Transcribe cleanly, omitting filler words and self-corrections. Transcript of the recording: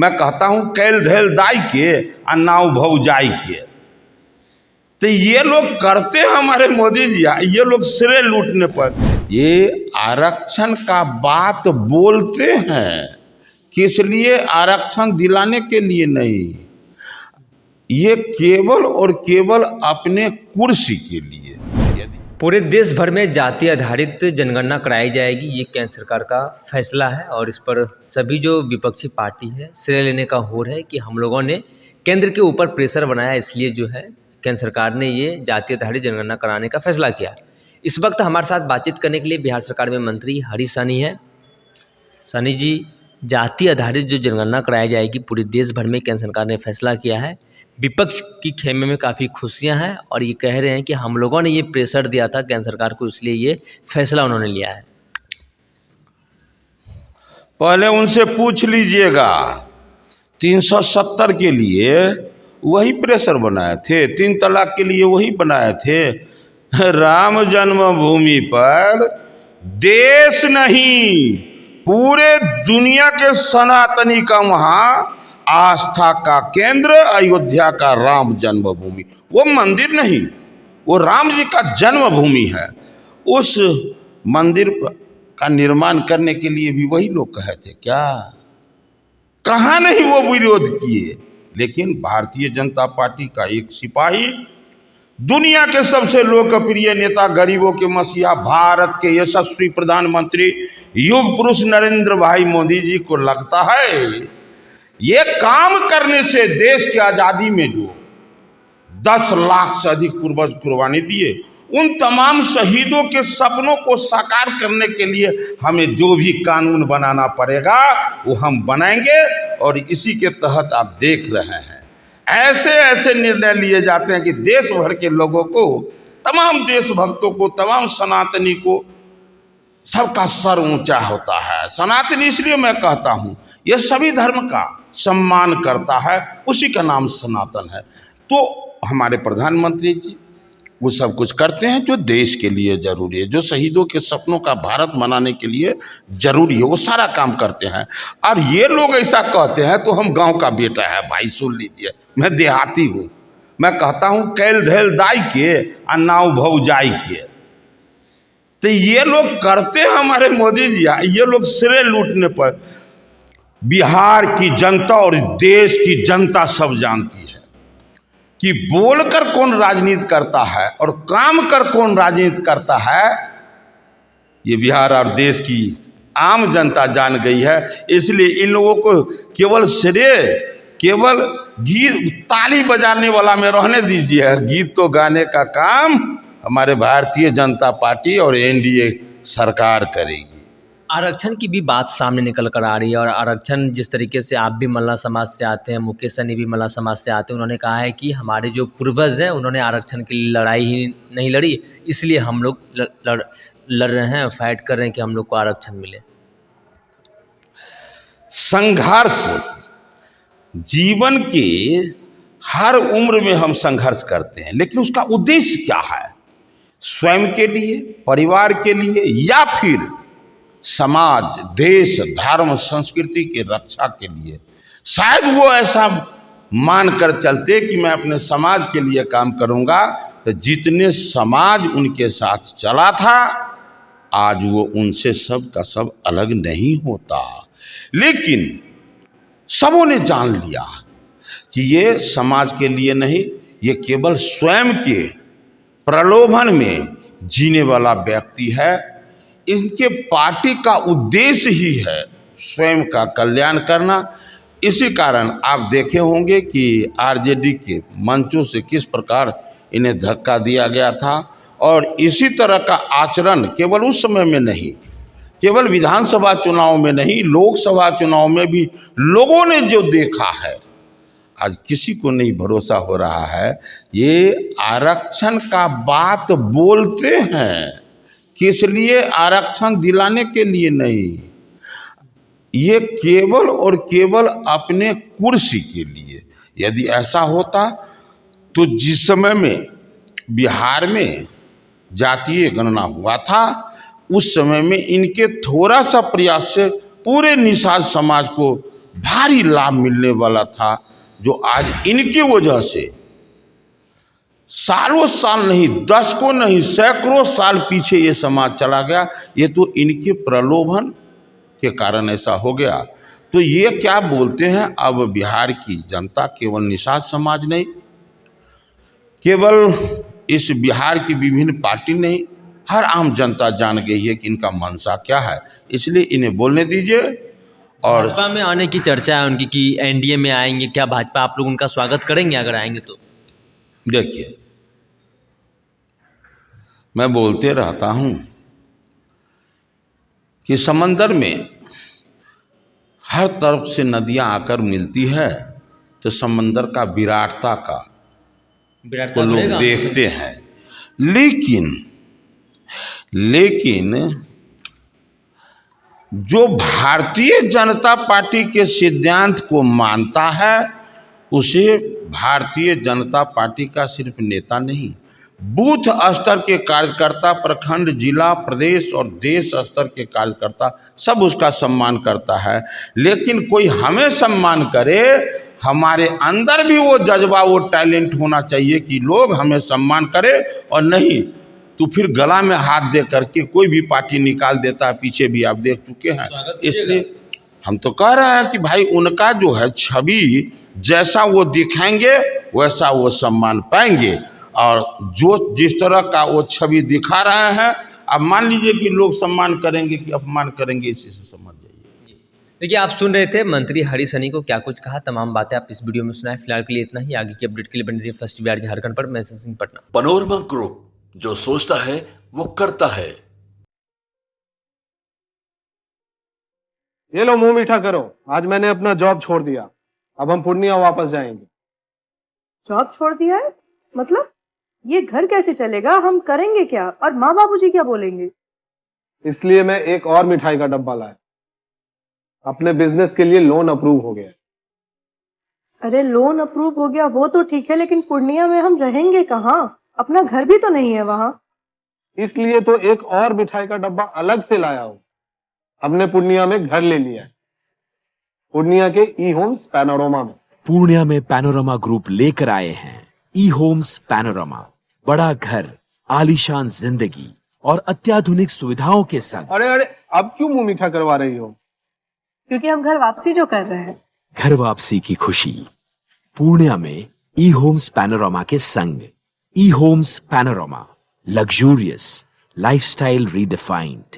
मैं कहता हूं कैल धैल दाई के और नाव भौजाई के। तो ये लोग करते हैं हमारे मोदी जी, ये लोग सिरे लूटने पर ये आरक्षण का बात बोलते हैं। किस लिए? आरक्षण दिलाने के लिए नहीं, ये केवल और केवल अपने कुर्सी के लिए। पूरे देश भर में जाति आधारित जनगणना कराई जाएगी, ये केंद्र सरकार का फैसला है और इस पर सभी जो विपक्षी पार्टी है श्रेय लेने का होड़ है कि हम लोगों ने केंद्र के ऊपर प्रेशर बनाया, इसलिए जो है केंद्र सरकार ने ये जाति आधारित जनगणना कराने का फैसला किया। इस वक्त हमारे साथ बातचीत करने के लिए बिहार सरकार में मंत्री हरीश सहनी है। सहनी जी, जाति आधारित जो जनगणना कराई जाएगी पूरे देश भर में केंद्र सरकार ने फैसला किया है, विपक्ष की खेमे में काफ़ी खुशियां हैं और ये कह रहे हैं कि हम लोगों ने ये प्रेशर दिया था केंद्र सरकार को, इसलिए ये फैसला उन्होंने लिया है। पहले उनसे पूछ लीजिएगा, 370 के लिए वही प्रेशर बनाए थे, 3 तलाक के लिए वही बनाए थे। राम जन्मभूमि पर देश नहीं पूरे दुनिया के सनातनी का वहां आस्था का केंद्र अयोध्या का राम जन्मभूमि, वो मंदिर नहीं, वो राम जी का जन्मभूमि है। उस मंदिर का निर्माण करने के लिए भी वही लोग कहे थे क्या? कहाँ नहीं वो विरोध किए। लेकिन भारतीय जनता पार्टी का एक सिपाही, दुनिया के सबसे लोकप्रिय नेता, गरीबों के मसीहा, भारत के यशस्वी प्रधानमंत्री युग पुरुष नरेंद्र भाई मोदी जी को लगता है ये काम करने से देश की आजादी में जो 10 लाख से अधिक पूर्वज कुर्बानी दिए, उन तमाम शहीदों के सपनों को साकार करने के लिए हमें जो भी कानून बनाना पड़ेगा वो हम बनाएंगे। और इसी के तहत आप देख रहे हैं ऐसे ऐसे निर्णय लिए जाते हैं कि देश भर के लोगों को, तमाम देशभक्तों को, तमाम सनातनी को, सबका सर ऊंचा होता है। सनातनी इसलिए मैं कहता हूं, यह सभी धर्म का सम्मान करता है, उसी का नाम सनातन है। तो हमारे प्रधानमंत्री जी वो सब कुछ करते हैं जो देश के लिए जरूरी है, जो शहीदों के सपनों का भारत बनाने के लिए जरूरी है, वो सारा काम करते हैं। और ये लोग ऐसा कहते हैं तो हम गांव का बेटा है भाई, सुन लीजिए, मैं देहाती हूँ। मैं कहता हूँ कैल धैल दाई के और नाव भौजाई के। तो ये लोग करते हैं हमारे मोदी जी, ये लोग सिरे लूटने पर बिहार की जनता और देश की जनता सब जानती है कि बोलकर कौन राजनीति करता है और काम कर कौन राजनीति करता है। ये बिहार और देश की आम जनता जान गई है। इसलिए इन लोगों को केवल श्रेय, केवल गीत ताली बजाने वाला में रहने दीजिए, गीत तो गाने का काम हमारे भारतीय जनता पार्टी और एनडीए सरकार करेगी। आरक्षण की भी बात सामने निकल कर आ रही है और आरक्षण जिस तरीके से आप भी मल्ला समाज से आते हैं, मुकेश सहनी भी मल्ला समाज से आते हैं, उन्होंने कहा है कि हमारे जो पूर्वज हैं उन्होंने आरक्षण के लिए लड़ाई ही नहीं लड़ी, इसलिए हम लोग लड़ रहे हैं, फाइट कर रहे हैं कि हम लोग को आरक्षण मिले। संघर्ष जीवन के हर उम्र में हम संघर्ष करते हैं, लेकिन उसका उद्देश्य क्या है? स्वयं के लिए, परिवार के लिए, या फिर समाज, देश, धर्म, संस्कृति की रक्षा के लिए। शायद वो ऐसा मानकर चलते कि मैं अपने समाज के लिए काम करूंगा, तो जितने समाज उनके साथ चला था आज वो उनसे सब का सब अलग नहीं होता। लेकिन सबों ने जान लिया कि ये समाज के लिए नहीं, ये केवल स्वयं के प्रलोभन में जीने वाला व्यक्ति है। इनके पार्टी का उद्देश्य ही है स्वयं का कल्याण करना। इसी कारण आप देखे होंगे कि आरजेडी के मंचों से किस प्रकार इन्हें धक्का दिया गया था। और इसी तरह का आचरण केवल उस समय में नहीं, केवल विधानसभा चुनाव में नहीं, लोकसभा चुनाव में भी लोगों ने जो देखा है, आज किसी को नहीं भरोसा हो रहा है। ये आरक्षण का बात बोलते हैं, किस लिए? आरक्षण दिलाने के लिए नहीं, ये केवल और केवल अपने कुर्सी के लिए। यदि ऐसा होता तो जिस समय में बिहार में जातीय गणना हुआ था, उस समय में इनके थोड़ा सा प्रयास से पूरे निषाद समाज को भारी लाभ मिलने वाला था, जो आज इनकी वजह से सालों साल नहीं, दशकों नहीं, सैकड़ों साल पीछे ये समाज चला गया। ये तो इनके प्रलोभन के कारण ऐसा हो गया। तो ये क्या बोलते हैं, अब बिहार की जनता केवल निषाद समाज नहीं, केवल इस बिहार की विभिन्न पार्टी नहीं, हर आम जनता जान गई है कि इनका मंशा क्या है। इसलिए इन्हें बोलने दीजिए। और भाजपा में आने की चर्चा है उनकी कि एनडीए में आएंगे, क्या भाजपा आप लोग उनका स्वागत करेंगे अगर आएंगे तो? देखिए, मैं बोलते रहता हूं कि समंदर में हर तरफ से नदियां आकर मिलती है, तो समंदर का विराटता का को लोग देखते हैं। लेकिन जो भारतीय जनता पार्टी के सिद्धांत को मानता है, उसे भारतीय जनता पार्टी का सिर्फ नेता नहीं, बूथ स्तर के कार्यकर्ता, प्रखंड, जिला, प्रदेश और देश स्तर के कार्यकर्ता सब उसका सम्मान करता है। लेकिन कोई हमें सम्मान करे, हमारे अंदर भी वो जज्बा, वो टैलेंट होना चाहिए कि लोग हमें सम्मान करें। और नहीं तो फिर गला में हाथ दे करके कोई भी पार्टी निकाल देता है, पीछे भी आप देख चुके हैं। इसलिए हम तो कह रहे हैं कि भाई उनका जो है छवि, जैसा वो दिखाएंगे वैसा वो सम्मान पाएंगे। और जो जिस तरह का वो छवि दिखा रहे हैं, अब मान लीजिए कि लोग सम्मान करेंगे कि अपमान करेंगे, इसी से समझ जाइए। देखिए, आप सुन रहे थे मंत्री हरीश सनी को क्या कुछ कहा। तमाम बातें आप इस वीडियो में सुनाए। फिलहाल के लिए इतना ही। आगे की अपडेट के लिए बने रहिए फर्स्ट बिहार झारखंड पर। मैं सिंह पटना। पैनोरमा ग्रुप, जो सोचता है वो करता है। ये लो, मुंह मीठा करो। आज मैंने अपना जॉब छोड़ दिया, अब हम पूर्णिया वापस जाएंगे। जॉब छोड़ दिया है? मतलब ये घर कैसे चलेगा? हम करेंगे क्या? और माँ बाबूजी क्या बोलेंगे? इसलिए मैं एक और मिठाई का डब्बा लाया। अपने बिजनेस के लिए लोन अप्रूव हो गया। अरे लोन अप्रूव हो गया वो तो ठीक है, लेकिन पूर्णिया में हम रहेंगे कहाँ? अपना घर भी तो नहीं है वहाँ। इसलिए तो एक और मिठाई का डब्बा अलग से लाया हूँ। हमने पूर्णिया में घर ले लिया है, पूर्णिया के ई होम्स पैनोरमा में। पूर्णिया में पैनोरमा ग्रुप लेकर आए हैं ई होम्स पैनोरमा। बड़ा घर, आलीशान जिंदगी और अत्याधुनिक सुविधाओं के संग। अरे अब क्यों मुंह मीठा करवा रही हो? क्योंकि हम घर वापसी जो कर रहे हैं। घर वापसी की खुशी पूर्णिया में ई होम्स पैनोरमा के संग। E Homes Panorama, luxurious lifestyle redefined.